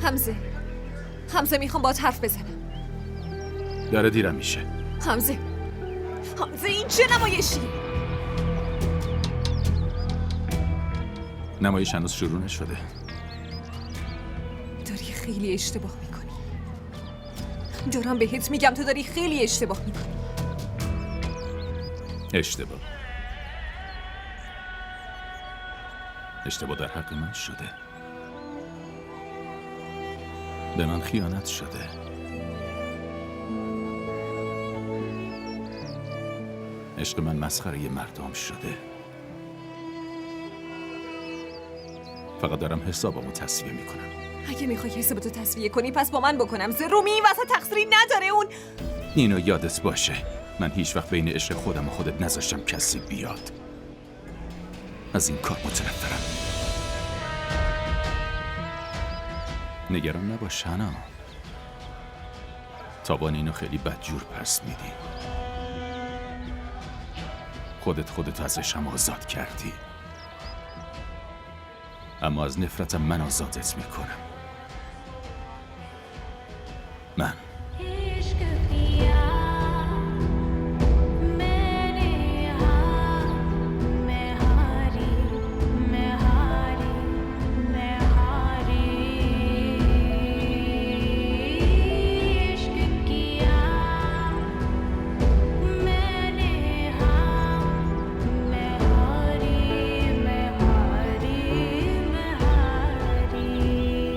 حمزه میخوام باهات حرف بزنم. داره دیرم میشه. حمزه این چه نمایشی؟ نمایش هنوز شروع نشده. داری خیلی اشتباه میکنی. دارم بهت میگم تو داری خیلی اشتباه میکنی. اشتباه در حق من شده. به من خیانت شده. عشق من مسخره مردم شده. فقط دارم حسابمو تصفیه میکنم. اگه میخوای حسابتو تصفیه کنی پس با من بکنم. رومی این وسط تقصیری نداره. اون اینو یادت باشه، من هیچ وقت بین عشق خودم و خودت نذاشتم کسی بیاد. از این کار متنفرم. نگران نباش هنا، تابان اینو خیلی بدجور پس میدی. خودت ازشم آزاد کردی، اما از نفرتم من آزادت میکنم.